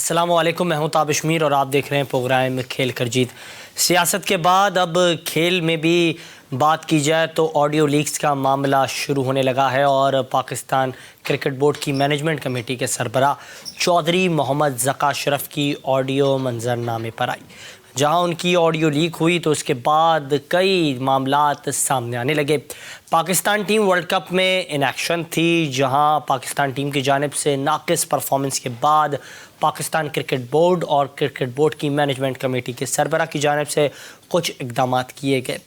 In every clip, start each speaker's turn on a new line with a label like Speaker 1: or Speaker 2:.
Speaker 1: अस्सलामुअलैकुम, मैं हूं ताबिश मीर और आप देख रहे हैं प्रोग्राम खेल कर जीत। सियासत के बाद अब खेल में भी बात की जाए तो ऑडियो लीक्स का मामला शुरू होने लगा है और पाकिस्तान क्रिकेट बोर्ड की मैनेजमेंट कमेटी के सरबराह चौधरी मोहम्मद ज़का अशरफ की ऑडियो मंजरनामे पर आई। जहां उनकी ऑडियो लीक हुई तो उसके बाद कई मामलात सामने आने लगे। पाकिस्तान टीम वर्ल्ड कप में इन एक्शन थी, जहां पाकिस्तान टीम की जानिब से नाक़िस परफॉर्मेंस के बाद पाकिस्तान क्रिकेट बोर्ड और क्रिकेट बोर्ड की मैनेजमेंट कमेटी के सरबराह की जानिब से कुछ इक़दामात किए गए।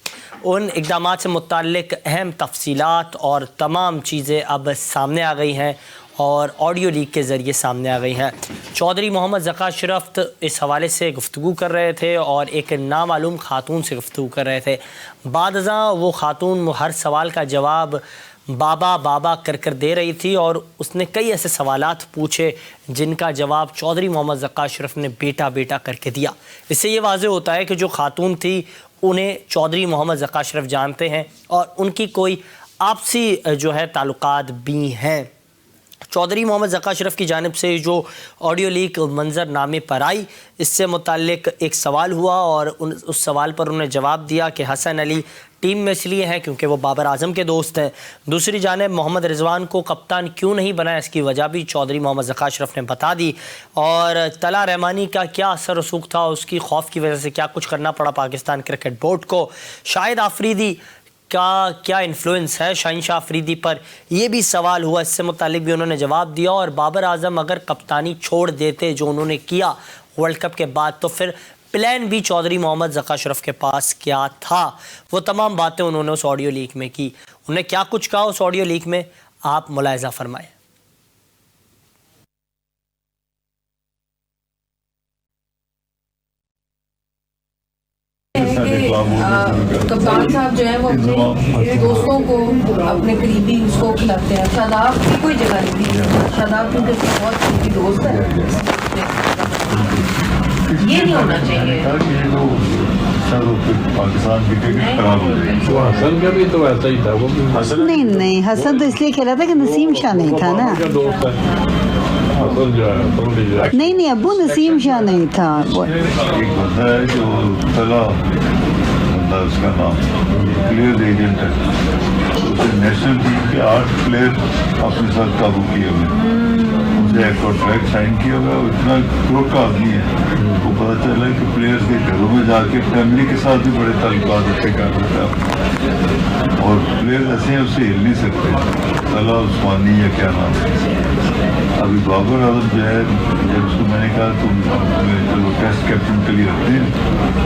Speaker 1: उन इक़दामात से मुताल्लिक़ अहम तफसीलात और तमाम चीज़ें अब सामने आ गई हैं और ऑडियो लीक के ज़रिए सामने आ गई हैं। चौधरी मोहम्मद ज़का अशरफ इस हवाले से गुफ्तगू कर रहे थे और एक नामालूम खातून से गुफ्तगू कर रहे थे। बादज़ां वो खातून हर सवाल का जवाब बाबा बाबा कर दे रही थी और उसने कई ऐसे सवालात पूछे जिनका जवाब चौधरी मोहम्मद ज़का अशरफ ने बेटा बेटा करके दिया। इससे ये वाज़ेह होता है कि जो खातून थी उन्हें चौधरी मोहम्मद ज़का अशरफ जानते हैं और उनकी कोई आपसी जो है ताल्लुकात भी हैं। चौधरी मोहम्मद ज़का अशरफ की जानिब से जो ऑडियो लीक मंजरनामे पर आई, इससे मुताल्लिक़ एक सवाल हुआ और उस सवाल पर उन्होंने जवाब दिया कि हसन अली टीम में इसलिए हैं क्योंकि वो बाबर आजम के दोस्त हैं। दूसरी जानिब मोहम्मद रिजवान को कप्तान क्यों नहीं बनाया, इसकी वजह भी चौधरी मोहम्मद ज़का अशरफ ने बता दी। और तला रहमानी का क्या असर रसूख था, उसकी खौफ की वजह से क्या कुछ करना पड़ा पाकिस्तान क्रिकेट बोर्ड को, शाहिद आफरीदी का क्या इन्फ्लुएंस है शाहीन शाह अफरीदी पर, यह भी सवाल हुआ। इससे मुतालिक भी उन्होंने जवाब दिया। और बाबर आजम अगर कप्तानी छोड़ देते जो उन्होंने किया वर्ल्ड कप के बाद, तो फिर प्लान भी चौधरी मोहम्मद ज़का अशरफ के पास क्या था, वो तमाम बातें उन्होंने उस ऑडियो लीक में की। उन्हें क्या कुछ कहा उस ऑडियो लीक में, आप मुलाहिज़ा फरमाएं।
Speaker 2: कप्तान साहब जो है वो अपने दोस्तों को, अपने करीबी उसको खिलाते हैं। शादाब की कोई जगह नहीं थी, शादाब क्योंकि बहुत करीबी दोस्त है, ये नहीं होना चाहिए।
Speaker 3: पाकिस्तान की क्रिकेट खराब हो गई। हसन का भी तो ऐसा ही था, वो
Speaker 4: नहीं हसन तो इसलिए खेला था कि नसीम शाह नहीं था ना। नहीं अब्बू नसीम शाह नहीं था।
Speaker 3: एक बंदा है जो पहला बंदा, उसका नाम प्लेयर एजेंट है, उसने नेशनल टीम के 8 प्लेयर अपने साथ काबू किए हुए, उसे एक कॉन्ट्रैक्ट साइन किया हुआ। इतना ग्रोथ का आदमी है, वो पता चला कि प्लेयर्स के घरों में जाके फैमिली के साथ भी बड़े ताल्लुकात अच्छे कर देता है और प्लेयर्स ऐसे हैं उससे हिल नहीं सकते। तला उस्मानी या क्या नाम है। अभी बाबर आजम जो है, जब उसको मैंने कहा तुम चलो टेस्ट कैप्टन के लिए रखते हैं,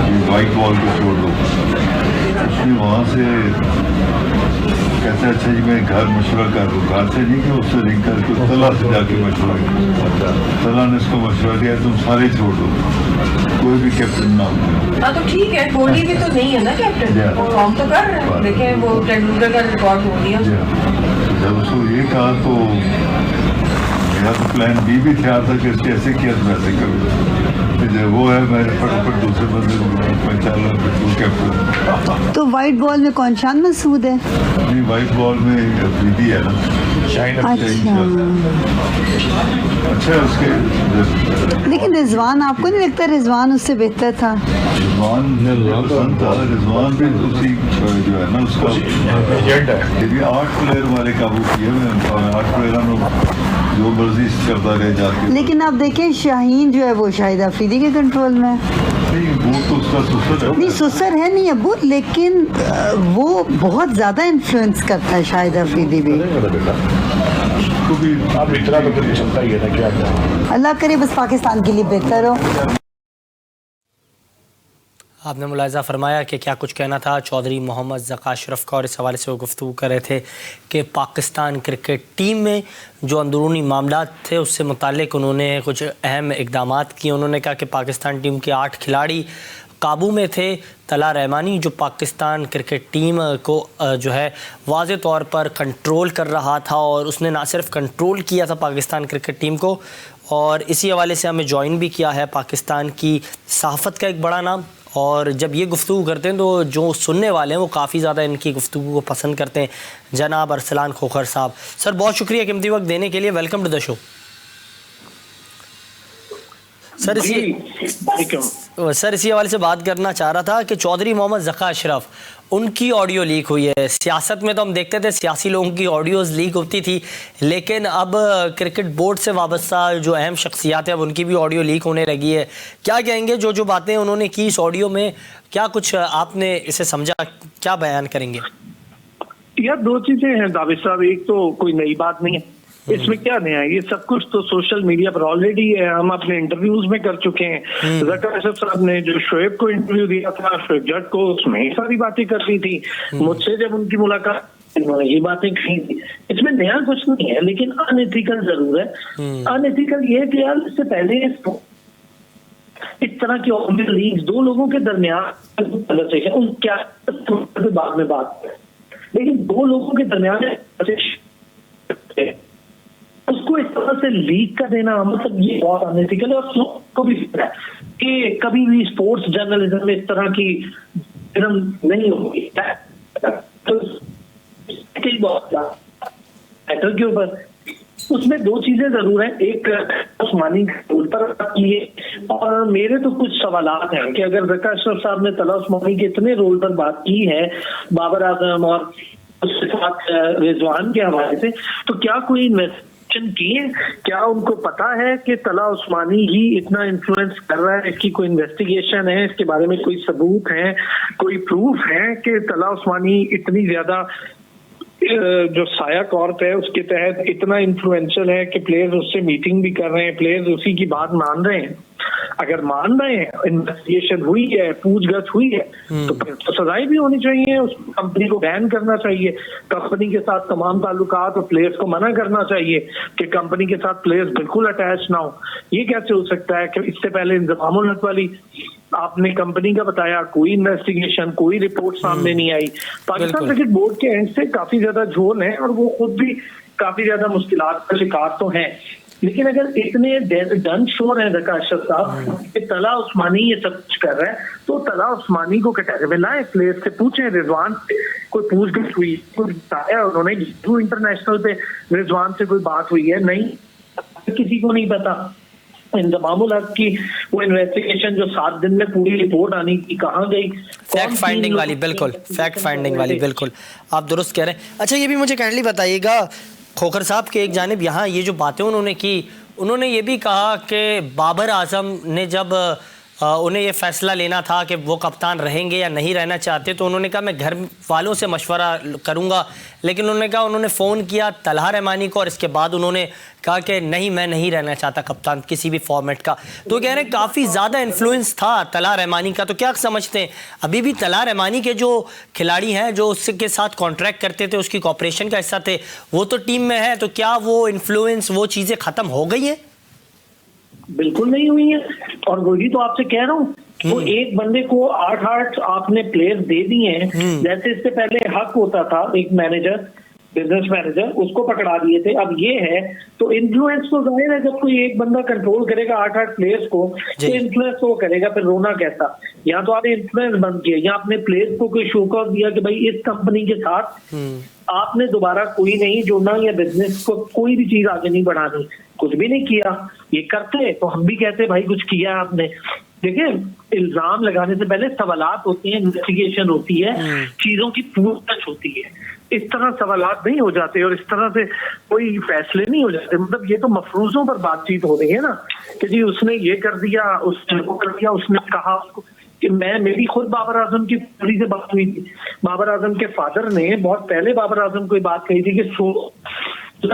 Speaker 3: ये वाइट बॉल को छोड़ दो, उसने वहाँ से कहते अच्छा जी मैं घर मशवरा कर दूँ, घर से नहीं कि उससे रिंग करके तला से जाके मशवरा किया। तला ने उसको मशवरा दिया तुम सारे छोड़ दो, कोई भी कैप्टन ना हो।
Speaker 2: तो ठीक है, कोहली भी तो नहीं है ना कैप्टन, वो फॉर्म तो कर रहे हैं। देखें वो तेंदुलकर का रिकॉर्ड हो गया।
Speaker 3: जब उसको ये कहा तो मेरा तो प्लान बी भी तैयार था कि इसके ऐसे किया तो वैसे करूँ। जब वो है मैं फटाफट दूसरे बंदे को पहचान कैप्टन।
Speaker 4: तो वाइट बॉल में कौन शान मसूद है?
Speaker 3: नहीं, वाइट बॉल में अफरीदी है ना। अच्छा है उसके।
Speaker 4: लेकिन रिजवान आपको नहीं लगता रिजवान उससे बेहतर था?
Speaker 3: रिजवान था, रिजवान भी उसी जो है ना उसका एजेंट है। ये भी 8 प्लेयर हमारे काबू किए हुए, 8 प्लेयर जो मर्जी करता रहे जाके। लेकिन
Speaker 4: आप देखें शाहीन जो है वो शाहिद अफरीदी के कंट्रोल में
Speaker 3: नहीं, वो तो उसका सुसर है।
Speaker 4: नहीं सुसर है नहीं अब्बू, लेकिन वो बहुत ज्यादा इन्फ्लुएंस करता है शाहिद अफरीदी भी।
Speaker 3: आप इतना तो फिर चलता ही है ना, क्या
Speaker 4: अल्लाह करे बस पाकिस्तान के लिए बेहतर हो।
Speaker 1: आपने मुलाहिज़ा फरमाया कि क्या कुछ कहना था चौधरी मोहम्मद ज़का अशरफ का और इस हवाले से वो गुफ्तगू कर रहे थे कि पाकिस्तान क्रिकेट टीम में जो अंदरूनी मामलात थे उससे मुताल्लिक उन्होंने कुछ अहम इक़दामात किए। उन्होंने कहा कि पाकिस्तान टीम के 8 खिलाड़ी काबू में थे। तला रहमानी जो पाकिस्तान क्रिकेट टीम को जो है वाज़े तौर पर कंट्रोल कर रहा था और उसने ना सिर्फ कंट्रोल किया था पाकिस्तान क्रिकेट टीम को, और इसी हवाले से हमें ज्वाइन भी किया है पाकिस्तान की सहाफ़त का एक बड़ा नाम। और जब ये गुफ्तगू करते हैं तो जो सुनने वाले हैं वो काफ़ी ज़्यादा इनकी गुफ्तगू को पसंद करते हैं। जनाब अरसलान खोखर साहब, सर बहुत शुक्रिया कीमती वक्त देने के लिए, welcome to the show. Sir इसी हवाले से बात करना चाह रहा था कि चौधरी मोहम्मद ज़का अशरफ, उनकी ऑडियो लीक हुई है। सियासत में तो हम देखते थे सियासी लोगों की ऑडियोज़ लीक होती थी, लेकिन अब क्रिकेट बोर्ड से वाबस्ता जो अहम शख्सियात है अब उनकी भी ऑडियो लीक होने लगी है। क्या कहेंगे, जो बातें उन्होंने की इस ऑडियो में, क्या कुछ आपने इसे समझा, क्या बयान करेंगे?
Speaker 5: यार दो चीजें हैं दाविद साहब, एक तो कोई नई बात नहीं है, इसमें क्या नया है, ये सब कुछ तो सोशल मीडिया पर ऑलरेडी है, हम अपने इंटरव्यूज में कर चुके हैं। ज़का अशरफ साहब ने जो शोएब को इंटरव्यू दिया था, शोएब जट को, उसमें ये सारी बातें कर दी थी। मुझसे जब उनकी मुलाकात उन्होंने ये बातें कही थी, इसमें नया कुछ नहीं है, लेकिन अनएथिकल जरूर है। अनएथिकल ये कि यार इससे पहले इस तरह की ऑडियो लीक्स दो लोगों के दरमियान उन क्या बाद में बात है, लेकिन दो लोगों के दरमियान उसको इस तरह से लीक कर देना, मतलब ये बहुत अनएथिकल है। और को भी है कि कभी भी स्पोर्ट्स जर्नलिज्म में इस तरह की नहीं होगी। तो बहुत मैटर के ऊपर उसमें दो चीजें जरूर हैं, एक उस्मानी रोल पर किए, और मेरे तो कुछ सवालात हैं कि अगर ज़का अशरफ साहब ने तला उस्मानी के इतने रोल पर बात की है बाबर आजम और उसके साथ रिजवान के हवाले से, तो क्या कोई किए, क्या उनको पता है कि तला उस्मानी ही इतना इन्फ्लुएंस कर रहा है, इसकी कोई इन्वेस्टिगेशन है, इसके बारे में कोई सबूत है, कोई प्रूफ है कि तला उस्मानी इतनी ज्यादा जो साया कॉर्प है उसके तहत इतना इन्फ्लुएंशियल है कि प्लेयर्स उससे मीटिंग भी कर रहे हैं, प्लेयर्स उसी की बात मान रहे हैं। अगर मान रहे हैं, इन्वेस्टिगेशन हुई है, पूछगछ हुई है, तो फिर तो सजाएं भी होनी चाहिए, उस कंपनी को बैन करना चाहिए, कंपनी के साथ तमाम ताल्लुकात और प्लेयर्स को मना करना चाहिए कि कंपनी के साथ प्लेयर्स बिल्कुल अटैच ना हो। ये कैसे हो सकता है कि इससे पहले इंतजामुल हक वाली आपने कंपनी का बताया, कोई इन्वेस्टिगेशन, कोई रिपोर्ट सामने नहीं आई। पाकिस्तान क्रिकेट बोर्ड के एंड से काफी ज्यादा झोल है और वो खुद भी काफी ज्यादा मुश्किलात का शिकार तो हैं, लेकिन अगर इतने डन श्योर है ज़का अशरफ साहब कि तला उस्मानी ये सब कुछ कर रहा है, तो तला उस्मानी को कैटेगरी में लाए, प्लेयर से पूछे, रिजवान से कोई पूछगछ हुई, कोई बताया उन्होंने इंटरनेशनल पे रिजवान से कोई बात हुई है? नहीं, किसी को नहीं पता। इंतजामुल हक की वो इन्वेस्टिगेशन जो 7 दिन में पूरी रिपोर्ट आनी की, कहाँ गई?
Speaker 1: फैक्ट फाइंडिंग वाली, बिल्कुल फैक्ट फाइंडिंग वाली, बिल्कुल आप दुरुस्त कह रहे हैं। अच्छा, ये भी मुझे काइंडली बताइएगा, खोखर साहब के एक जानिब यहाँ ये जो बातें उन्होंने की, उन्होंने ये भी कहा कि बाबर आजम ने जब उन्हें ये फैसला लेना था कि वो कप्तान रहेंगे या नहीं रहना चाहते, तो उन्होंने कहा मैं घर वालों से मशवरा करूंगा, लेकिन उन्होंने कहा उन्होंने फ़ोन किया तलहा रहमानी को और इसके बाद उन्होंने कहा कि नहीं, मैं नहीं रहना चाहता कप्तान किसी भी फॉर्मेट का। तो कह रहे हैं काफ़ी ज़्यादा इन्फ्लुएंस था तलहा रहमानी का। तो क्या समझते हैं, अभी भी तलहा रहमानी के जो खिलाड़ी हैं जो उसके साथ कॉन्ट्रैक्ट करते थे, उसकी कॉपरेशन का हिस्सा थे, वो तो टीम में है, तो क्या वो इन्फ्लुएंस, वो चीज़ें ख़त्म हो गई हैं?
Speaker 5: बिल्कुल नहीं हुई है, और वही तो आपसे कह रहा हूँ, वो एक बंदे को 8 आपने प्लेयर दे दिए हैं। जैसे इससे पहले हक होता था एक मैनेजर, बिजनेस मैनेजर, उसको पकड़ा दिए थे, अब ये है, तो इन्फ्लुएंस तो जाहिर है जब कोई एक बंदा कंट्रोल करेगा 8 प्लेयर्स को, तो इन्फ्लुएंस तो करेगा, फिर रोना कैसा। यहाँ तो आपने इन्फ्लुएंस बंद किया, यहाँ अपने प्लेयर्स को कोई शो कर दिया कि भाई इस कंपनी के साथ आपने दोबारा कोई नहीं जुड़ना या बिजनेस को कोई भी चीज आगे नहीं बढ़ानी, कुछ भी नहीं किया। ये करते तो हम भी कहते भाई कुछ किया आपने। देखिए, इल्जाम लगाने से पहले सवालात होती हैं, इन्वेस्टिगेशन होती है, चीजों की पूछताछ होती है। इस तरह सवालात नहीं हो जाते और इस तरह से कोई फैसले नहीं हो जाते। मतलब ये तो मफरूजों पर बातचीत हो रही है ना, कि जी उसने ये कर दिया, उसने वो कर दिया, उसने कहा उसको कि मेरी खुद बाबर आजम की पूरी से बात हुई थी। बाबर आजम के फादर ने बहुत पहले बाबर आजम को बात कही थी कि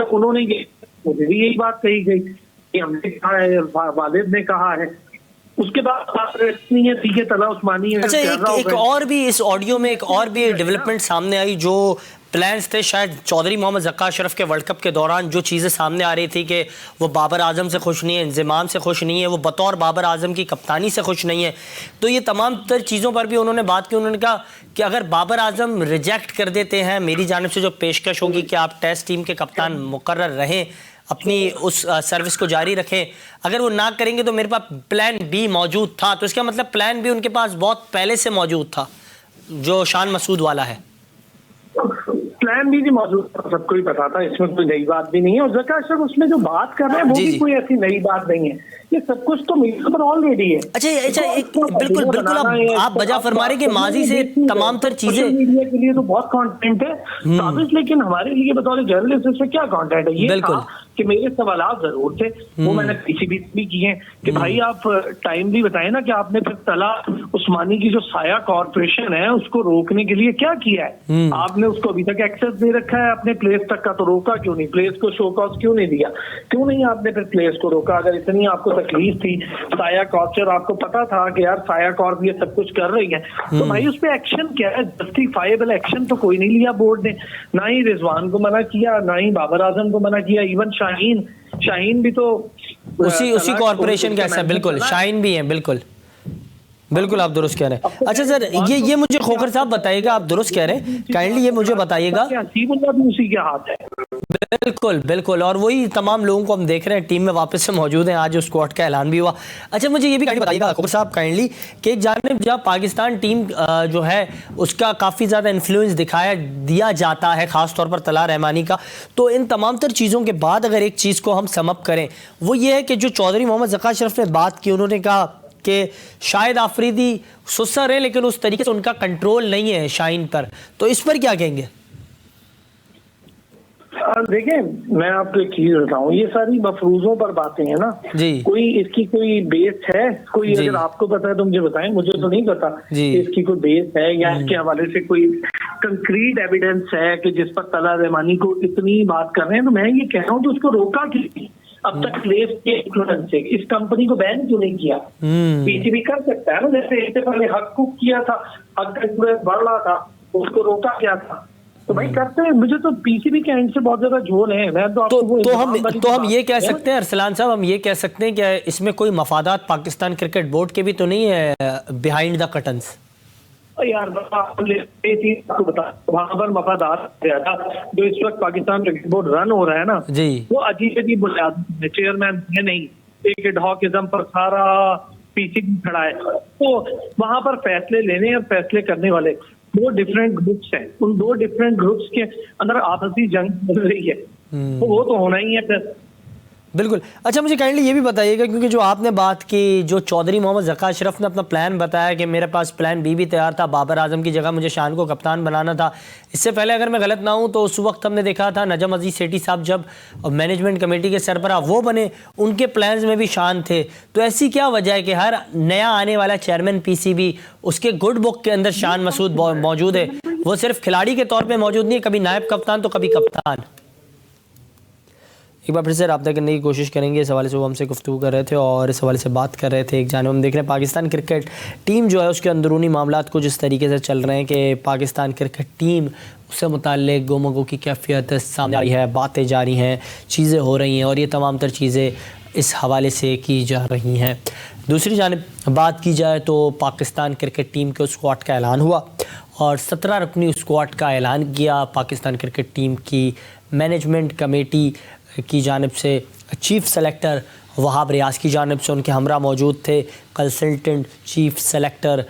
Speaker 5: उन्होंने मुझे भी यही बात कही गई कि हमने कहा है, वालिद ने कहा है, उसके बाद बात नहीं है, ठीक है, तला उस्मानी।
Speaker 1: अच्छा, एक और भी इस ऑडियो में एक और भी डेवलपमेंट सामने आई, जो प्लान्स थे शायद चौधरी मोहम्मद ज़का अशरफ के वर्ल्ड कप के दौरान, जो चीज़ें सामने आ रही थी कि वो बाबर आजम से खुश नहीं है, इंज़माम से खुश नहीं है, वो बतौर बाबर आजम की कप्तानी से खुश नहीं है। तो ये तमाम तर चीज़ों पर भी उन्होंने बात की। उन्होंने कहा कि अगर बाबर आजम रिजेक्ट कर देते हैं मेरी जानिब से जो पेशकश होगी कि आप टेस्ट टीम के कप्तान मुकर्रर रहें, अपनी उस सर्विस को जारी रखें, अगर वो ना करेंगे तो मेरे पास प्लान बी मौजूद था। तो इसका मतलब प्लान बी उनके पास बहुत पहले से मौजूद था, जो शान मसूद वाला है।
Speaker 5: प्लान भी मौजूद था, सबको ही पता था, इसमें कोई नई बात भी नहीं है। और ज़का अशरफ उसमें जो बात कर रहे हैं वो भी कोई ऐसी नई बात नहीं है। ये सब कुछ तो मीडिया पर ऑलरेडी है।
Speaker 1: अच्छा बिल्कुल बिल्कुल आप वजह फरमा रहे कि माजी से तमाम तर चीजें
Speaker 5: मीडिया के लिए तो बहुत कंटेंट है साबित, लेकिन हमारे लिए बतौर जर्नलिस्ट इससे क्या कंटेंट है? ये था कि मेरे सवालात जरूर थे, वो मैंने पीछे भी किए हैं कि भाई आप टाइम भी बताए ना कि आपने फिर तला उस्मानी की जो साया कॉर्पोरेशन है उसको रोकने के लिए क्या किया है? आपने उसको अभी तक एक्सेस दे रखा है अपने प्लेस तक का, तो रोका क्यों नहीं? प्लेस को शो कॉज क्यों नहीं दिया? क्यों नहीं आपने फिर प्लेस को रोका? अगर इतनी आपको तकलीफ थी साया कॉर्प, आपको पता था कि यार साया कॉर्प ये सब कुछ कर रही है, तो भाई उस पर एक्शन क्या है? जस्टिफाइबल एक्शन तो कोई नहीं लिया बोर्ड ने, ना ही रिजवान को मना किया, ना ही बाबर आजम को मना किया, इवन शाहीन भी तो
Speaker 1: उसी कॉर्पोरेशन का है। बिल्कुल शाहीन भी है, बिल्कुल आप दुरुस्त कह रहे हैं। अच्छा सर ये मुझे खोखर साहब बताइएगा, आप दुरुस्त कह रहे हैं, काइंडली ये मुझे बताइएगा।
Speaker 5: भी उसी के हाथ है।
Speaker 1: बिल्कुल और वही तमाम लोगों को हम देख रहे हैं टीम में वापस से मौजूद हैं, आज स्क्वाड का ऐलान भी हुआ। अच्छा मुझे ये भी काइंडली बताइएगा खोखर साहब काइंडली कि एक जानिब जब पाकिस्तान टीम जो है उसका काफ़ी ज़्यादा इन्फ्लुएंस दिया जाता है ख़ास तौर पर तला रहमानी का, तो इन तमाम तर चीज़ों के बाद अगर एक चीज़ को हम समअप करें वो ये है कि जो चौधरी मोहम्मद ज़का अशरफ ने बात की, उन्होंने कहा कि शायद आफरीदी सुसर है लेकिन उस तरीके से उनका कंट्रोल नहीं है शाहीन पर, तो इस पर क्या कहेंगे?
Speaker 5: देखें मैं आपको एक चीज बताऊं, ये सारी मफरूजों पर बातें हैं ना
Speaker 1: जी,
Speaker 5: कोई इसकी कोई बेस है? कोई अगर आपको पता है तो मुझे बताएं, मुझे तो नहीं पता इसकी कोई बेस है या इसके हवाले से कोई कंक्रीट एविडेंस है कि जिस पर तला रहमानी को इतनी बात कर रहे हैं। तो मैं ये कह रहा हूँ तो उसको रोका क्यों अब तक? प्लेस के इन्फ्लुएंस से इस कंपनी को बैन क्यों नहीं किया? पीसीबी कर सकता है ना, जैसे इससे पहले हक कुक किया था, हक का इन्फ्लुएंस बढ़ रहा था, उसको रोका क्या था? तो भाई करते हैं। मुझे तो पीसीबी के एंड से बहुत ज्यादा झोल है। मैं
Speaker 1: तो हम ये कह सकते हैं अरसलान साहब, हम ये कह सकते हैं कि इसमें कोई मफादात पाकिस्तान क्रिकेट बोर्ड के भी तो नहीं है बिहाइंड द कर्टन्स?
Speaker 5: यार आपको बता, वहां पर मफादात ज्यादा जो इस वक्त पाकिस्तान क्रिकेट बोर्ड रन हो रहा है ना
Speaker 1: जी, वो
Speaker 5: अजीब अजीब बुनियाद चेयरमैन है नहीं, एक एडहॉकिज्म पर सारा पीसीबी खड़ा है। तो वहां पर फैसले लेने और फैसले करने वाले दो डिफरेंट ग्रुप्स हैं, उन दो डिफरेंट ग्रुप्स के अंदर आपसी जंग चल रही है, तो वो तो होना ही है फिर।
Speaker 1: बिल्कुल। अच्छा मुझे काइंडली ये भी बताइएगा, क्योंकि जो आपने बात की, जो चौधरी मोहम्मद ज़का अशरफ ने अपना प्लान बताया कि मेरे पास प्लान बी भी तैयार था, बाबर आजम की जगह मुझे शान को कप्तान बनाना था। इससे पहले अगर मैं गलत ना हूँ तो उस वक्त हमने देखा था नजम अजीज सेठी साहब जब मैनेजमेंट कमेटी के सरबराह वो बने, उनके प्लान्स में भी शान थे। तो ऐसी क्या वजह है कि हर नया आने वाला चेयरमैन पीसीबी उसके गुड बुक के अंदर शान मसूद मौजूद है, वो सिर्फ खिलाड़ी के तौर पर मौजूद नहीं है, कभी नायब कप्तान तो कभी कप्तान। एक बार फिर से रब्ता करने की कोशिश करेंगे, इस हवाले से वो हमसे गुफ्तगू कर रहे थे और इस हवाले से बात कर रहे थे। एक जानिब हम देख रहे हैं पाकिस्तान क्रिकेट टीम जो है उसके अंदरूनी मामलात कुछ इस तरीके से चल रहे हैं कि पाकिस्तान क्रिकेट टीम उससे मुताल्लिक गोमगो की कैफियत सामने आ रही है, बातें जारी हैं, चीज़ें हो रही हैं और ये तमाम तर चीज़ें इस हवाले से की जा रही हैं। दूसरी जानिब बात की जाए तो पाकिस्तान क्रिकेट टीम के स्क्वाड का ऐलान हुआ और 17 रुकनी स्क्वाड का ऐलान किया पाकिस्तान क्रिकेट टीम की मैनेजमेंट कमेटी की जानिब से। चीफ़ सेलेक्टर वहाब रियाज की जानिब से उनके हमरा मौजूद थे consultant chief selector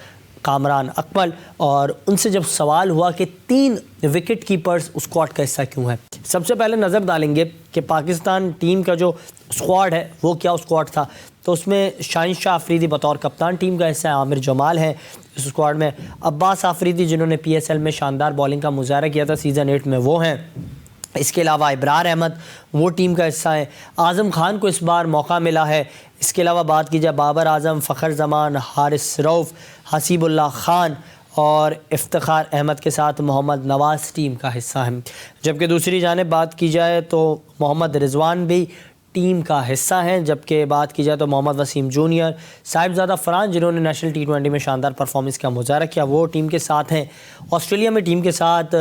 Speaker 1: Kamran Akmal, और उनसे जब सवाल हुआ कि 3 विकेट कीपर्स स्क्वाड का हिस्सा क्यों है, सबसे पहले नज़र डालेंगे कि पाकिस्तान टीम का जो स्क्वाड है वो क्या स्क्वाड था। तो उसमें शाहीन शाह आफरीदी बतौर कप्तान टीम का हिस्सा है, आमिर जमाल है इस स्क्वाड में, अब्बास आफरीदी जिन्होंने PSL में शानदार बॉलिंग का मुजाहरा किया था सीज़न 8 में वो हैं, इसके अलावा इब्रार अहमद वो टीम का हिस्सा है, आज़म खान को इस बार मौका मिला है। इसके अलावा बात की जाए बाबर आजम, फ़खर जमान, हारिस रऊफ़, हसीबुल्लाह ख़ान और इफ्तिखार अहमद के साथ मोहम्मद नवाज़ टीम का हिस्सा है। जबकि दूसरी जानिब बात की जाए तो मोहम्मद रिजवान भी टीम का हिस्सा हैं। जबकि बात की जाए तो मोहम्मद वसीम जूनियर, साहिबजादा फरहान जिन्होंने नेशनल T20 में शानदार परफॉर्मेंस का मुजाहरा किया वो टीम के साथ हैं। ऑस्ट्रेलिया में टीम के साथ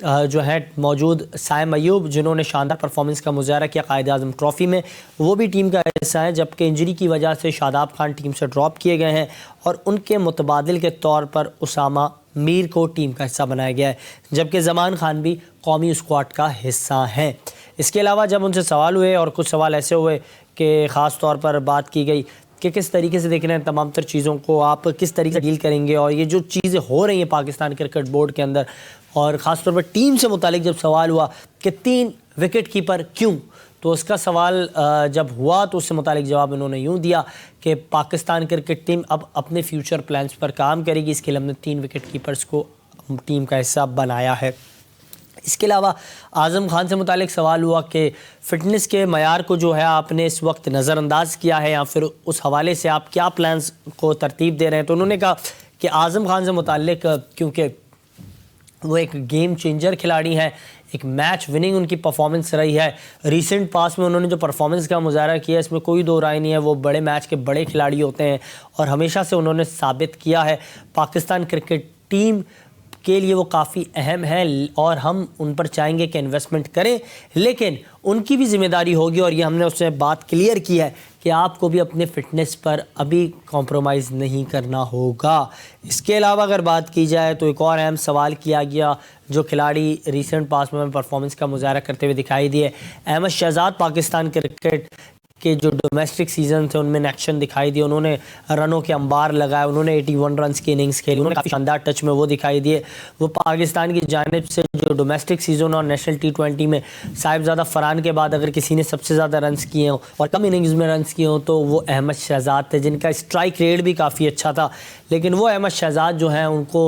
Speaker 1: जो है मौजूद साइम अयूब जिन्होंने शानदार परफॉर्मेंस का मुजाहरा किया कायद आज़म ट्रॉफ़ी में, वो भी टीम का हिस्सा है। जबकि इंजरी की वजह से शादाब खान टीम से ड्रॉप किए गए हैं और उनके मुतबादिल के तौर पर उसामा मीर को टीम का हिस्सा बनाया गया है। जबकि ज़मान खान भी कौमी स्क्वाड का हिस्सा हैं। इसके अलावा जब उनसे सवाल हुए और कुछ सवाल ऐसे हुए कि ख़ास तौर पर बात की गई कि किस तरीके से देख रहे हैं तमाम तर चीज़ों को, आप किस तरीके से डील करेंगे और ये जो चीज़ें हो रही हैं पाकिस्तान क्रिकेट बोर्ड के अंदर, और ख़ास तौर पर टीम से मुतालिक जब सवाल हुआ कि 3 विकेट कीपर क्यों, तो उसका सवाल जब हुआ तो उससे मुतालिक जवाब उन्होंने यूँ दिया कि पाकिस्तान क्रिकेट टीम अब अपने फ्यूचर प्लान्स पर काम करेगी। इसके लिए हमने 3 विकेट कीपर्स को टीम का हिस्सा बनाया है। इसके अलावा आज़म खान से मुतालिक सवाल हुआ कि फ़िटनेस के मयार को जो है आपने इस वक्त नज़रअंदाज किया है या फिर उस हवाले से आप क्या प्लान्स को तरतीब दे रहे हैं। तो उन्होंने कहा कि आज़म खान से मुतालिक क्योंकि वो एक गेम चेंजर खिलाड़ी हैं, एक मैच विनिंग उनकी परफॉर्मेंस रही है। रीसेंट पास में उन्होंने जो परफॉर्मेंस का मुजाहरा किया इसमें कोई दो राय नहीं है, वो बड़े मैच के बड़े खिलाड़ी होते हैं और हमेशा से उन्होंने साबित किया है पाकिस्तान क्रिकेट टीम के लिए वो काफ़ी अहम है और हम उन पर चाहेंगे कि इन्वेस्टमेंट करें, लेकिन उनकी भी जिम्मेदारी होगी और ये हमने उससे बात क्लियर की है कि आपको भी अपने फ़िटनेस पर अभी कॉम्प्रोमाइज़ नहीं करना होगा। इसके अलावा अगर बात की जाए तो एक और अहम सवाल किया गया जो खिलाड़ी रीसेंट पास में परफॉर्मेंस का मुजाहरा करते हुए दिखाई दिए। अहमद शहजाद पाकिस्तान क्रिकेट के जो डोमेस्टिक सीजन थे उनमें एक्शन दिखाई दिए, उन्होंने रनों के अंबार लगाए, उन्होंने 81 रन्स की इनिंग्स खेली, उन्होंने काफ़ी शानदार टच में वो दिखाई दिए। वो पाकिस्तान की जानिब से जो डोमेस्टिक सीजन और नेशनल T20 में साहिबजादा फरहान के बाद अगर किसी ने सबसे ज़्यादा रन्स किए हों और कम इनिंग्स में रन्स किए हों तो वो अहमद शहजाद थे, जिनका स्ट्राइक रेट भी काफ़ी अच्छा था। लेकिन वो अहमद शहजाद जो हैं उनको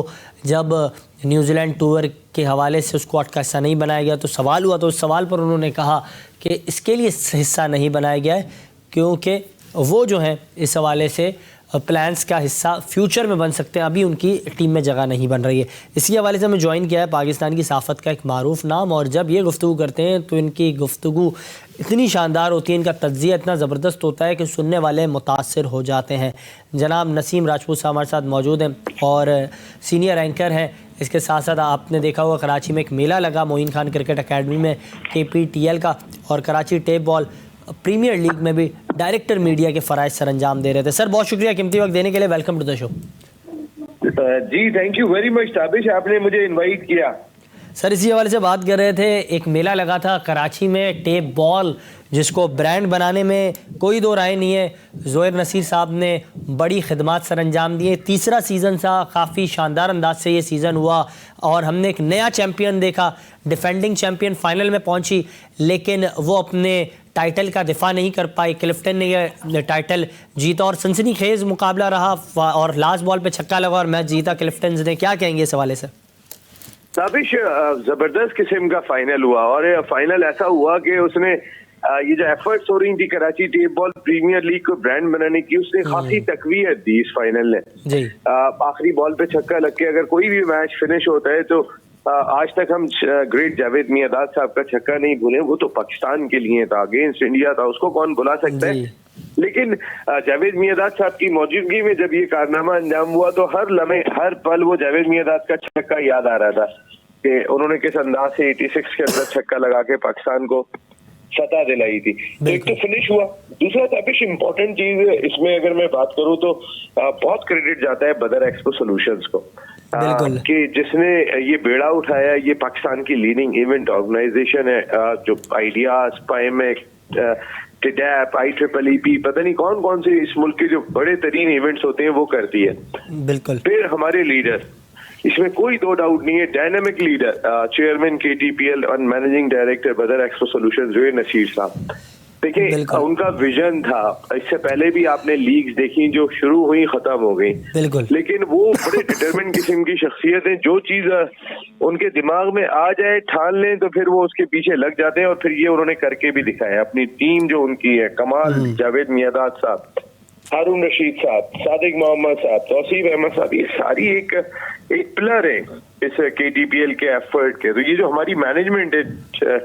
Speaker 1: जब न्यूजीलैंड टूर के हवाले से स्क्वाड का हिस्सा नहीं बनाया गया तो सवाल हुआ, तो उस सवाल पर उन्होंने कहा कि इसके लिए हिस्सा नहीं बनाया गया है क्योंकि वो जो हैं इस हवाले से प्लान्स का हिस्सा फ्यूचर में बन सकते हैं, अभी उनकी टीम में जगह नहीं बन रही है। इसी हवाले से हमें ज्वाइन किया है पाकिस्तान की सहाफ़त का एक मारूफ नाम, और जब ये गुफ्तगू करते हैं तो इनकी गुफ्तगू इतनी शानदार होती है, इनका तज्ज़िया इतना ज़बरदस्त होता है कि सुनने वाले मुतासिर हो जाते हैं। जनाब नसीम राजपूत साहब हमारे साथ मौजूद हैं और सीनियर एंकर हैं। इसके साथ साथ आपने देखा होगा कराची में एक मेला लगा मोइन खान क्रिकेट अकेडमी में KPTL का, और Karachi tape ball premier league में भी डायरेक्टर मीडिया के फ़राइज़ सर अंजाम दे रहे थे। सर बहुत शुक्रिया कीमती वक्त देने के लिए, वेलकम टू द शो।
Speaker 6: जी thank you very much Tabish, आपने मुझे इनवाइट किया।
Speaker 1: सर इसी हवाले से बात कर रहे थे, एक मेला लगा था कराची में टेप बॉल जिसको ब्रांड बनाने में कोई दो राय नहीं है। ज़ोहैर नसीर साहब ने बड़ी खिदमात सर अंजाम दिए। तीसरा सीज़न था, काफ़ी शानदार अंदाज से ये सीज़न हुआ और हमने एक नया चैम्पियन देखा। डिफेंडिंग चैम्पियन फाइनल में पहुंची लेकिन वो अपने टाइटल का दिफा नहीं कर पाई। क्लिफ्टन ने ये टाइटल जीता और सनसनीखेज मुकाबला रहा और लास्ट बॉल पे छक्का लगा और मैच जीता क्लिफ्टन ने। क्या कहेंगे इस हवाले से?
Speaker 6: ताबिश जबरदस्त किस्म का फाइनल हुआ और फाइनल ऐसा हुआ कि उसने ये जो एफर्ट्स हो रही थी Karachi tape ball premier league को ब्रांड बनाने की, उसने खासी तकवीयत दी इस फाइनल ने। आखिरी बॉल पे छक्का लग के अगर कोई भी मैच फिनिश होता है तो आज तक हम ग्रेट जावेद मियांदाद साहब का छक्का नहीं भूले। वो तो पाकिस्तान के लिए था, अगेंस्ट इंडिया था, उसको कौन भुला सकता है। लेकिन जावेद मियांदाद साहब की मौजूदगी में जब ये कारनामा अंजाम हुआ तो हर लम्हे हर पल वो जावेद मियांदाद का छक्का याद आ रहा था कि उन्होंने किस अंदाज से 86 के अंदर छक्का लगा के पाकिस्तान को फतह दिलाई थी। तो एक तो फिनिश हुआ। दूसरा ताबिश इम्पोर्टेंट चीज इसमें अगर मैं बात करूं तो बहुत क्रेडिट जाता है बदर एक्सपो सॉल्यूशंस को कि जिसने ये बेड़ा उठाया। ये पाकिस्तान की लीडिंग इवेंट ऑर्गेनाइजेशन है जो आइडियाज, पाइमेक, टिडैप, IEEE, पता नहीं कौन कौन से इस मुल्क के जो बड़े तरीन इवेंट्स होते हैं वो करती है।
Speaker 1: बिल्कुल।
Speaker 6: फिर हमारे लीडर, इसमें कोई दो डाउट नहीं है, डायनामिक लीडर, चेयरमैन KTPL और मैनेजिंग डायरेक्टर बदर एक्सपो सॉल्यूशंस ज़ोहैर नसीर साहब। देखिए उनका विजन था। इससे पहले भी आपने लीग्स देखी जो शुरू हुई खत्म हो गई, लेकिन वो बड़े डिटरमिन किस्म की शख्सियत है। जो चीज उनके दिमाग में आ जाए ठान लें तो फिर वो उसके पीछे लग जाते हैं और फिर ये उन्होंने करके भी दिखाया। अपनी टीम जो उनकी है, कमाल जावेद मियांदाद साहब, हारून रशीद साहब, सादिक मोहम्मद साहब, तौसीफ अहमद साहब, ये सारी एक पिलर है इस KTPL के एफर्ट के। तो ये जो हमारी मैनेजमेंट है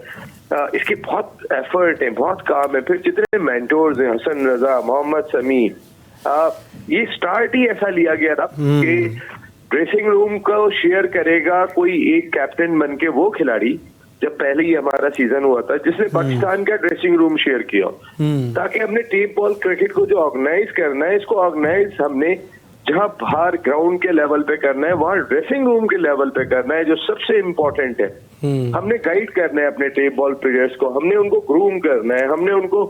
Speaker 6: इसके बहुत एफर्ट है, बहुत काम है। फिर जितने मेंटोर्स हैं, हसन रजा, मोहम्मद समी, ये स्टार्ट ही ऐसा लिया गया था कि ड्रेसिंग रूम को शेयर करेगा कोई एक कैप्टन बन के वो खिलाड़ी। जब पहले ही हमारा सीजन हुआ था जिसने पाकिस्तान का ड्रेसिंग रूम शेयर किया, ताकि हमने टेप बॉल क्रिकेट को जो ऑर्गेनाइज करना है, इसको ऑर्गेनाइज हमने जहां बाहर ग्राउंड के लेवल पे करना है, वहां ड्रेसिंग रूम के लेवल पे करना है, जो सबसे इम्पोर्टेंट है। हमने गाइड करना है अपने टेप बॉल प्लेयर्स को, हमने उनको ग्रूम करना है, हमने उनको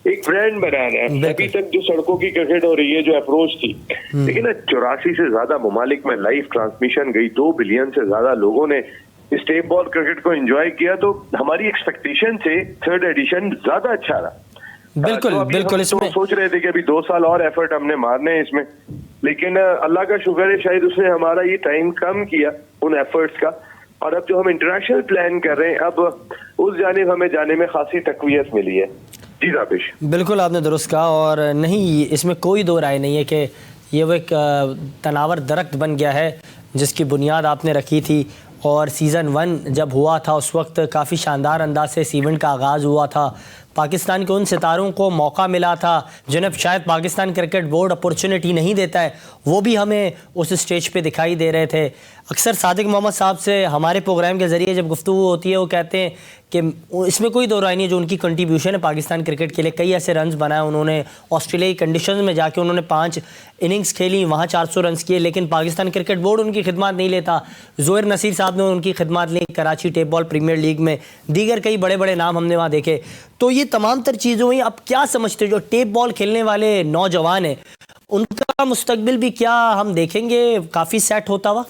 Speaker 6: एक ब्रांड बनाना है। अभी तक जो सड़कों की क्रिकेट हो रही है, जो अप्रोच थी, लेकिन 84 से ज्यादा ममालिक में लाइव ट्रांसमिशन गई, 2 बिलियन से ज्यादा लोगों ने इस टेप बॉल क्रिकेट को एंजॉय किया, तो हमारी एक्सपेक्टेशन से थर्ड एडिशन ज्यादा अच्छा रहा।
Speaker 1: बिल्कुल
Speaker 6: तो
Speaker 1: बिल्कुल।
Speaker 6: इसमें तो सोच रहे थे कि अभी 2 साल और एफर्ट हमने मारने हैं इसमें, लेकिन अल्लाह का शुक्र है शायद उसने हमारा ये टाइम कम किया उन एफर्ट्स का, और अब जो हम इंटरनेशनल प्लान कर रहे हैं अब उस जानिब हमें जाने में खासी तकवीयत मिली है। जी राबिश, बिल्कुल
Speaker 1: आपने दुरुस्त कहा, और नहीं इसमें कोई दो राय नहीं है कि ये वो एक तनावर दरख्त बन गया है जिसकी बुनियाद आपने रखी थी। और सीज़न 1 जब हुआ था उस वक्त काफ़ी शानदार अंदाज से इस इवेंट का आगाज़ हुआ था। पाकिस्तान के उन सितारों को मौका मिला था जिन्हें शायद पाकिस्तान क्रिकेट बोर्ड अपॉर्चुनिटी नहीं देता है, वो भी हमें उस स्टेज पे दिखाई दे रहे थे। अक्सर सादिक मोहम्मद साहब से हमारे प्रोग्राम के ज़रिए जब गुफ्तगू होती है वो कहते हैं कि इसमें कोई दो राय नहीं है जो उनकी कंट्रीब्यूशन है पाकिस्तान क्रिकेट के लिए। कई ऐसे रन्स बनाए उन्होंने, ऑस्ट्रेलियाई कंडीशंस में जाके उन्होंने 5 इनिंग्स खेली, वहाँ 400 रन्स किए, लेकिन पाकिस्तान क्रिकेट बोर्ड उनकी खिदमत नहीं लेता। ज़ोहर नसीर साहब ने उनकी खिदमत ली Karachi tape ball premier league में, दीगर कई बड़े बड़े नाम हमने वहाँ देखे। तो ये तमाम तर चीज़ें हुई। अब क्या समझते जो टेप बॉल खेलने वाले नौजवान हैं उनका मुस्तकबिल भी क्या हम देखेंगे काफ़ी सेट होता हुआ?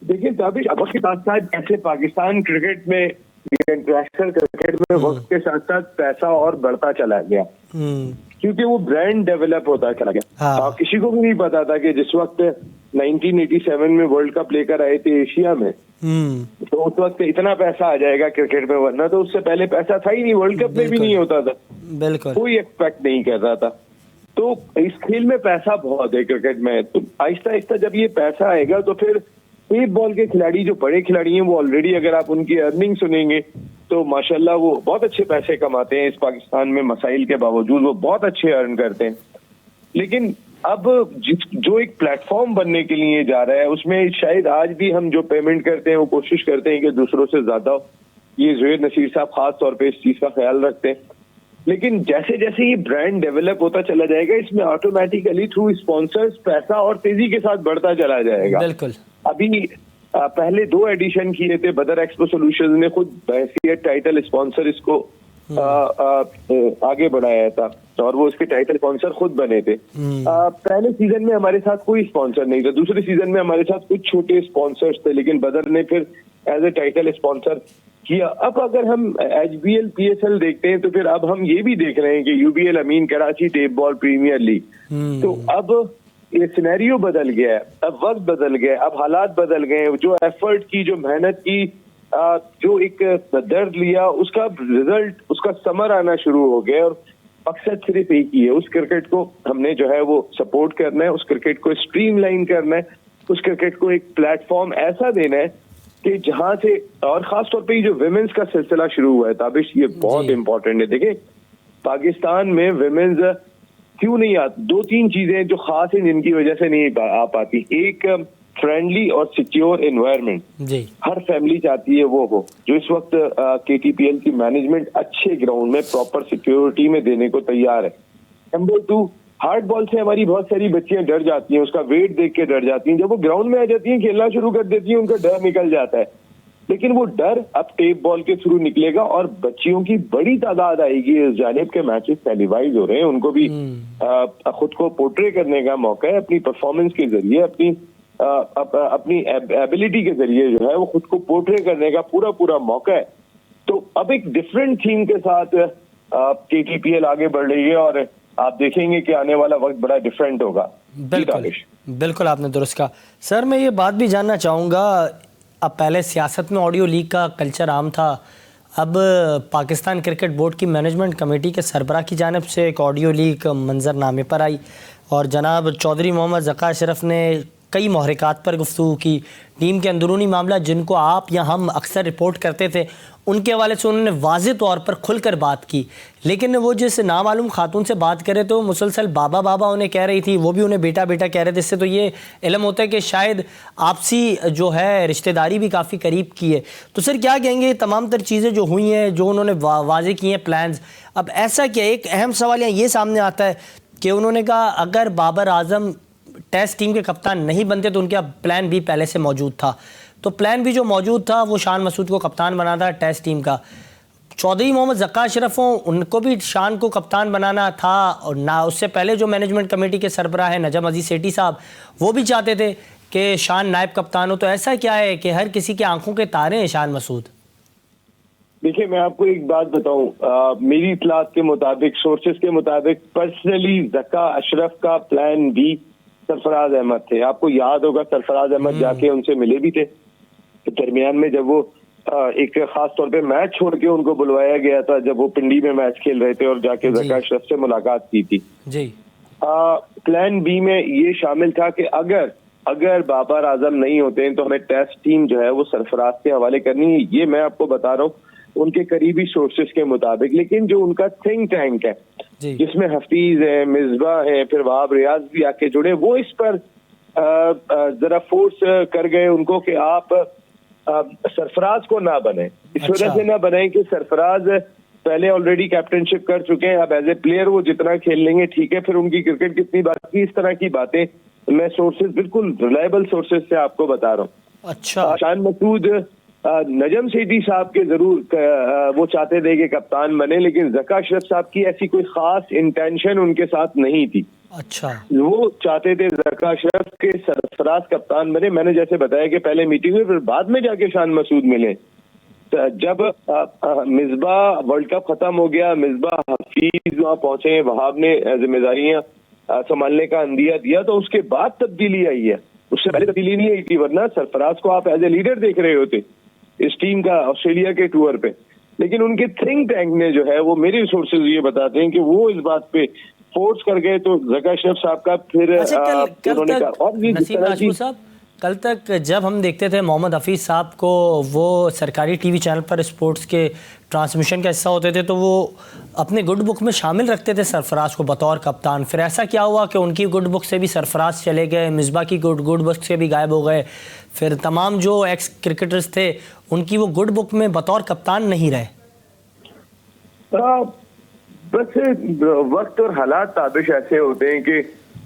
Speaker 6: देखिए ताबिश, वक्त के साथ साथ ऐसे पाकिस्तान क्रिकेट में, इंटरनेशनल क्रिकेट में वक्त के साथ साथ पैसा और बढ़ता चला गया, क्योंकि वो ब्रांड डेवलप होता चला गया।
Speaker 1: हाँ।
Speaker 6: किसी को भी नहीं पता था कि जिस वक्त 1987 में वर्ल्ड कप लेकर आए थे एशिया में, तो उस वक्त इतना पैसा आ जाएगा क्रिकेट में, वरना तो उससे पहले पैसा था ही नहीं, वर्ल्ड कप में भी नहीं होता था,
Speaker 1: बिल्कुल
Speaker 6: कोई एक्सपेक्ट नहीं कर रहा था। तो इस खेल में पैसा बहुत है क्रिकेट में, तो आहिस्ता आहिस्ता जब ये पैसा आएगा तो फिर टेप बॉल के खिलाड़ी जो बड़े खिलाड़ी हैं वो ऑलरेडी अगर आप उनकी अर्निंग सुनेंगे तो माशाल्लाह वो बहुत अच्छे पैसे कमाते हैं। इस पाकिस्तान में मसाइल के बावजूद वो बहुत अच्छे अर्न करते हैं। लेकिन अब जो एक प्लेटफॉर्म बनने के लिए जा रहा है उसमें शायद आज भी हम जो पेमेंट करते हैं वो कोशिश करते हैं कि दूसरों से ज्यादा हो। ये ज़ोहर नसीर साहब खास तौर पे इस चीज का ख्याल रखते हैं। लेकिन जैसे जैसे ये ब्रांड डेवलप होता चला जाएगा इसमें ऑटोमेटिकली थ्रू स्पॉन्सर्स पैसा और तेजी के साथ बढ़ता चला जाएगा।
Speaker 1: बिल्कुल।
Speaker 6: अभी पहले 2 एडिशन किए थे, बदर एक्सपो सॉल्यूशंस ने खुद हैसियत टाइटल स्पॉन्सर इसको आगे बढ़ाया था और वो उसके टाइटल स्पॉन्सर खुद बने थे। पहले सीजन में हमारे साथ कोई स्पॉन्सर नहीं था, दूसरे सीजन में हमारे साथ कुछ छोटे स्पॉन्सर्स थे, लेकिन बदर ने फिर एज ए टाइटल स्पॉन्सर किया। अब अगर हम HBL PSL देखते हैं तो फिर अब हम ये भी देख रहे हैं कि UBL Amin Karachi tape ball premier league, तो अब ये सिनेरियो बदल गया है, अब वक्त बदल गया है, अब हालात बदल गए हैं। जो एफर्ट की, जो मेहनत की, जो एक दर्द लिया, उसका रिजल्ट, उसका समर आना शुरू हो गया। और मकसद सिर्फ एक ही है, उस क्रिकेट को हमने जो है वो सपोर्ट करना है, उस क्रिकेट को स्ट्रीमलाइन करना है, उस क्रिकेट को एक प्लेटफॉर्म ऐसा देना है कि जहां से, और खास तौर पे जो विमेंस का सिलसिला शुरू हुआ है ताबिश, ये बहुत इंपॉर्टेंट है। देखिए पाकिस्तान में विमेंस क्यों नहीं आती, 2-3 चीजें जो खास हैं जिनकी वजह से नहीं आ पाती। एक, फ्रेंडली और सिक्योर एनवायरनमेंट हर फैमिली चाहती है वो हो, जो इस वक्त KTPL की मैनेजमेंट अच्छे ग्राउंड में प्रॉपर सिक्योरिटी में देने को तैयार है। नंबर 2, हार्ड बॉल से हमारी बहुत सारी बच्चियां डर जाती हैं, उसका वेट देख के डर जाती हैं, जब वो ग्राउंड में आ जाती हैं खेलना शुरू कर देती हैं उनका डर निकल जाता है। लेकिन वो डर अब टेप बॉल के थ्रू निकलेगा और बच्चियों की बड़ी तादाद आएगी इस जानिब के मैचेस टेलीवाइज हो रहे हैं, उनको भी खुद को पोर्ट्रे करने का मौका है अपनी परफॉर्मेंस के जरिए, अपनी एबिलिटी के जरिए जो है वो खुद को पोर्ट्रे करने का पूरा मौका है। तो अब एक डिफरेंट थीम के साथ KTPL आगे बढ़ रही है और आप देखेंगे कि आने वाला वक्त बड़ा डिफरेंट होगा।
Speaker 1: बिल्कुल आपने दुरुस्त कहा। सर मैं ये बात भी जानना चाहूँगा, अब पहले सियासत में ऑडियो लीक का कल्चर आम था, अब पाकिस्तान क्रिकेट बोर्ड की मैनेजमेंट कमेटी के सरबराह की जानिब से एक ऑडियो लीक मंजरनामे पर आई और जनाब चौधरी मोहम्मद ज़का अशरफ ने कई महरिकात पर गुफ्तगू की। टीम के अंदरूनी मामला जिनको आप या हम अक्सर रिपोर्ट करते थे उनके हवाले से उन्होंने वाज़ेह तौर पर खुलकर बात की, लेकिन वो जिस नामालूम खातून से बात करे तो मुसलसल बाबा बाबा उन्हें कह रही थी, वो भी उन्हें बेटा बेटा कह रहे थे। इससे तो ये इल्म होता है कि शायद आपसी जो है रिश्तेदारी भी काफ़ी करीब की है। तो सर क्या कहेंगे तमाम तर चीज़ें जो हुई हैं, जो उन्होंने वाज़ेह की हैं प्लान्स, अब ऐसा क्या, एक अहम सवाल यहाँ ये सामने आता है कि उन्होंने कहा अगर बाबर आजम टेस्ट टीम के कप्तान नहीं बनते तो उनका प्लान भी पहले से मौजूद था, तो प्लान भी जो मौजूद था वो शान मसूद को कप्तान बनाना था टेस्ट टीम का। चौधरी मोहम्मद ज़का अशरफ हों, उनको भी शान को कप्तान बनाना था, और ना उससे पहले जो मैनेजमेंट कमेटी के सरबराह है नजम अजीज सेठी साहब, वो भी चाहते थे के शान नायब कप्तान हो, तो ऐसा क्या है कि हर किसी की आंखों के तारे हैं शान मसूद?
Speaker 6: देखिए, मैं आपको एक बात बताऊं, मेरी इतलात के मुताबिक, सोर्सेज के मुताबिक, पर्सनली ज़का अशरफ का प्लान बी सरफराज अहमद थे। आपको याद होगा सरफराज अहमद जाके उनसे मिले भी थे दरमियान में, जब वो एक खास तौर पे मैच छोड़ के उनको बुलवाया गया था, जब वो पिंडी में मैच खेल रहे थे और जाके ज़का अशरफ से मुलाकात की थी
Speaker 1: जी।
Speaker 6: प्लान बी में ये शामिल था कि अगर बाबर आजम नहीं होते हैं तो हमें टेस्ट टीम जो है वो सरफराज के हवाले करनी है। ये मैं आपको बता रहा हूँ उनके करीबी सोर्सेज के मुताबिक। लेकिन जो उनका थिंक टैंक है जिसमें हफीज है, मिसबा है, फिर वहाब रियाज भी आके जुड़े, वो इस पर जरा फोर्स कर गए उनको कि आप सरफराज को ना बने। इस वजह से ना बने कि सरफराज पहले ऑलरेडी कैप्टनशिप कर चुके हैं, अब एज ए प्लेयर वो जितना खेल लेंगे ठीक है, फिर उनकी क्रिकेट कितनी बाकी, इस तरह की बातें मैं सोर्सेज, बिल्कुल रिलायबल सोर्सेज से आपको बता रहा हूँ।
Speaker 1: अच्छा,
Speaker 6: शान मसूद नजम सेठी साहब के जरूर वो चाहते थे कि कप्तान बने, लेकिन ज़का अशरफ साहब की ऐसी कोई खास इंटेंशन उनके साथ नहीं थी।
Speaker 1: अच्छा,
Speaker 6: वो चाहते थे ज़का अशरफ के सरफराज कप्तान बने। मैंने जैसे बताया कि पहले मीटिंग हुई, फिर बाद में जाके शान मसूद मिले। जब मिसबा वर्ल्ड कप खत्म हो गया, मिसबा हफीज वहां पहुंचे, वहाब ने जिम्मेदारियां संभालने का अंदिया दिया, तो उसके बाद तब्दीली आई है। उससे पहले तब्दीली नहीं आई थी, वरना सरफराज को आप एज ए लीडर देख रहे होते इस टीम का ऑस्ट्रेलिया के टूर पे। लेकिन उनके थिंक टैंक ने जो है वो, मेरे सोर्सेज ये बताते हैं कि वो इस बात पे फोर्स कर गए, तो ज़का अशरफ साहब का फिर उन्होंने कहा। और
Speaker 1: नसीम राजपूत साहब, कल तक जब हम देखते थे मोहम्मद हफीज साहब को, वो सरकारी टीवी चैनल पर स्पोर्ट्स के ट्रांसमिशन का हिस्सा होते थे, तो वो अपने गुड बुक में शामिल रखते थे सरफराज को बतौर कप्तान। फिर ऐसा क्या हुआ कि उनकी गुड बुक से भी सरफराज चले गए, मिसबा की गुड बुक से भी गायब हो गए, फिर तमाम जो एक्स क्रिकेटर्स थे उनकी वो गुड बुक में बतौर कप्तान नहीं रहे?
Speaker 6: बस वक्त और हालात ताबिश ऐसे होते हैं कि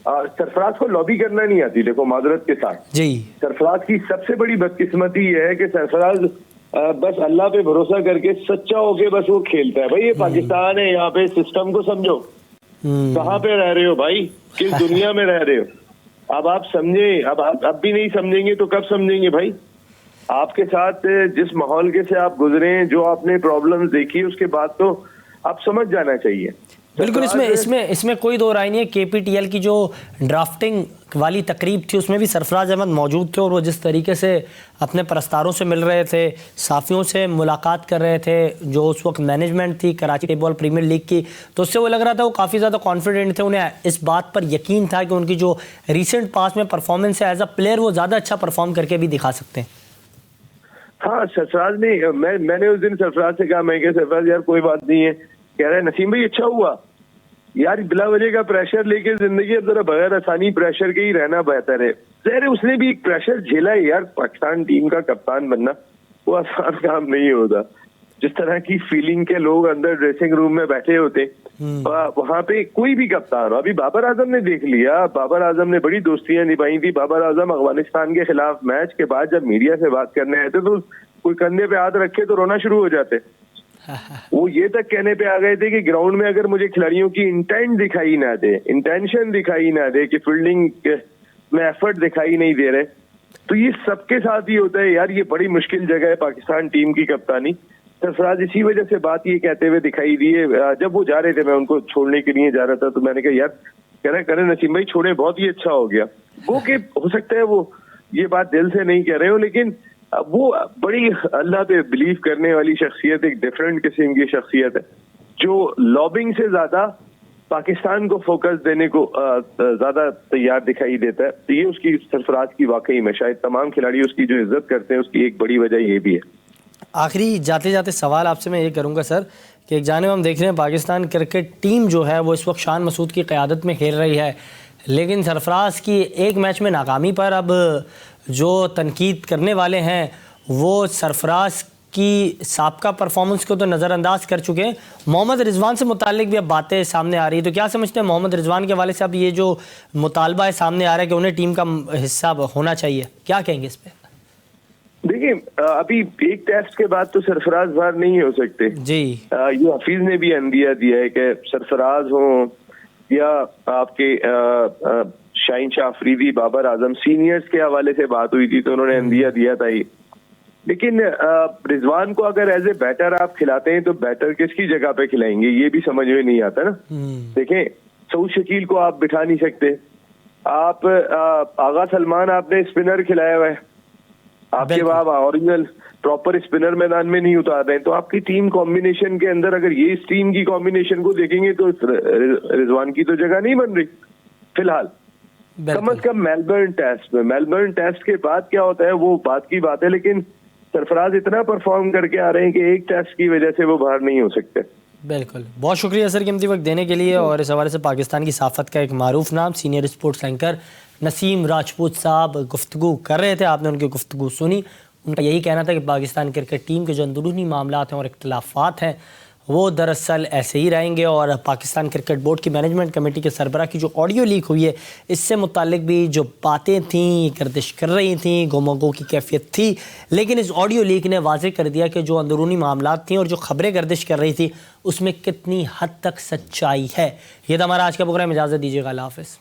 Speaker 6: सरफराज को लॉबी करना नहीं आती। देखो, माजरत के साथ
Speaker 1: जी,
Speaker 6: सरफराज की सबसे बड़ी बदकिस्मती ये है कि सरफराज बस अल्लाह पे भरोसा करके सच्चा होके बस वो खेलता है। भाई ये पाकिस्तान है, यहाँ पे सिस्टम को समझो, कहाँ पे रह रहे हो भाई, किस दुनिया में रह रहे हो। अब आप समझे, अब भी नहीं समझेंगे तो कब समझेंगे भाई। आपके साथ जिस माहौल के से आप गुजरे, जो आपने प्रॉब्लम्स देखी, उसके बाद तो आप समझ जाना चाहिए।
Speaker 1: बिल्कुल, इसमें कोई दो राय नहीं है। KPTL की जो ड्राफ्टिंग वाली तकरीब थी उसमें भी सरफराज अहमद मौजूद थे, और वो जिस तरीके से अपने परस्तारों से मिल रहे थे, साफियों से मुलाकात कर रहे थे, जो उस वक्त मैनेजमेंट थी कराची टेबल प्रीमियर लीग की, तो उससे वो लग रहा था वो काफ़ी ज़्यादा कॉन्फिडेंट थे। उन्हें इस बात पर यकीन था कि उनकी जो रिसेंट पास में परफॉर्मेंस है एज अ प्लेयर, वो ज़्यादा अच्छा परफॉर्म करके भी दिखा सकते हैं।
Speaker 6: हाँ, सरफराज ने, मैंने उस दिन सरफराज से कहा, मैं क्या सरफराज यार कोई बात नहीं है, कह रहे नसीम भाई अच्छा हुआ यार, बिला वजह का प्रेशर लेके जिंदगी अब जरा बगैर आसानी प्रेशर के ही रहना बेहतर है। जहर उसने भी एक प्रेशर झेला है यार, पाकिस्तान टीम का कप्तान बनना वो आसान काम नहीं होता। जिस तरह की फीलिंग के लोग अंदर ड्रेसिंग रूम में बैठे होते, वहां पे कोई भी कप्तान, अभी बाबर आजम ने देख लिया, बाबर आजम ने बड़ी दोस्तियां निभाई थी। बाबर आजम अफगानिस्तान के खिलाफ मैच के बाद जब मीडिया से बात करने आए थे, तो कोई कंधे पे हाथ रखे तो रोना शुरू हो जाते। वो ये तक कहने पे आ गए थे कि ग्राउंड में अगर मुझे खिलाड़ियों की इंटेंशन दिखाई ना दे कि फील्डिंग में एफर्ट दिखाई नहीं दे रहे, तो ये सबके साथ ही होता है यार। ये बड़ी मुश्किल जगह है पाकिस्तान टीम की कप्तानी। सरफराज इसी वजह से बात ये कहते हुए दिखाई दिए। जब वो जा रहे थे, मैं उनको छोड़ने के लिए जा रहा था, तो मैंने कहा यार, कह रहे नसीम भाई छोड़े, बहुत ही अच्छा हो गया। वो कि हो सकता है वो ये बात दिल से नहीं कह रहे हो, लेकिन वो बड़ी अल्लाह पे बिलीव करने वाली शख्सियत, एक डिफरेंट किस्म की शख्सियत है, जो लॉबिंग से ज्यादा पाकिस्तान को फोकस देने को ज्यादा तैयार दिखाई देता है। तो ये उसकी, सरफराज की वाकई में शायद तमाम खिलाड़ी उसकी जो इज्जत करते हैं, उसकी एक बड़ी वजह ये भी है।
Speaker 1: आखिरी जाते जाते सवाल आपसे मैं ये करूँगा सर, कि एक जानिब हम देख रहे हैं पाकिस्तान क्रिकेट टीम जो है वो इस वक्त शान मसूद की क़यादत में खेल रही है, लेकिन सरफराज की एक मैच में नाकामी पर अब जो तनकीद करने वाले हैं वो सरफराज की साबका परफॉर्मेंस को तो नज़रअंदाज कर चुके हैं। मोहम्मद रिजवान से मुतालिक भी अब बातें सामने आ रही है, तो क्या समझते हैं मोहम्मद रिजवान के हवाले से अब ये जो मुतालबा है सामने आ रहा है कि उन्हें टीम का हिस्सा होना चाहिए, क्या कहेंगे इस पर?
Speaker 6: देखिए, अभी एक टेस्ट के बाद तो सरफराज बाहर नहीं हो सकते
Speaker 1: जी।
Speaker 6: ये हफीज ने भी अंदिया दिया है कि सरफराज हो या आपके शाहीन शाह अफरीदी, बाबर आजम सीनियर्स के हवाले से बात हुई थी तो उन्होंने अंदिया दिया था ही। लेकिन रिजवान को अगर एज ए बैटर आप खिलाते हैं तो बैटर किसकी जगह पे खिलाएंगे, ये भी समझ में नहीं आता ना। देखें, सऊद शकील को आप बिठा नहीं सकते, आप आगा सलमान आपने स्पिनर खिलाया हुआ है, आपके बाद ओरिजिनल प्रॉपर स्पिनर मैदान में नहीं उतार रहे हैं, तो आपकी टीम कॉम्बिनेशन के अंदर अगर ये इस टीम की कॉम्बिनेशन को देखेंगे तो रिजवान की तो जगह नहीं बन रही फिलहाल। कम से कम मेलबर्न टेस्ट के बाद क्या होता है वो बात की बात है, लेकिन सरफराज इतना परफॉर्म करके आ रहे हैं कि एक टेस्ट की वजह से वो बाहर नहीं हो सकते।
Speaker 1: बिल्कुल, बहुत शुक्रिया सर कीमती वक्त देने के लिए। और इस हवाले से पाकिस्तान की साफत का एक मारूफ नाम senior sports anchor Naseem Rajput साहब गुफ्तगू कर रहे थे, आपने उनकी गुफ्तगू सुनी। उनका यही कहना था कि पाकिस्तान क्रिकेट टीम के जो अंदरूनी मामलात हैं और इख्तलाफात हैं वो दरअसल ऐसे ही रहेंगे, और पाकिस्तान क्रिकेट बोर्ड की मैनेजमेंट कमेटी के सरबराह की जो ऑडियो लीक हुई है इससे मुतालिक भी जो बातें थीं, गर्दिश कर रही थी, गोमगो की कैफियत थी, लेकिन इस ऑडियो लीक ने वाज़ेह कर दिया कि जो अंदरूनी मामलात थी और जो खबरें गर्दिश कर रही थी उसमें कितनी हद तक सच्चाई है। ये था हमारा आज का प्रोग्राम, इजाज़त दीजिएगा, अल्लाह हाफ़िज़।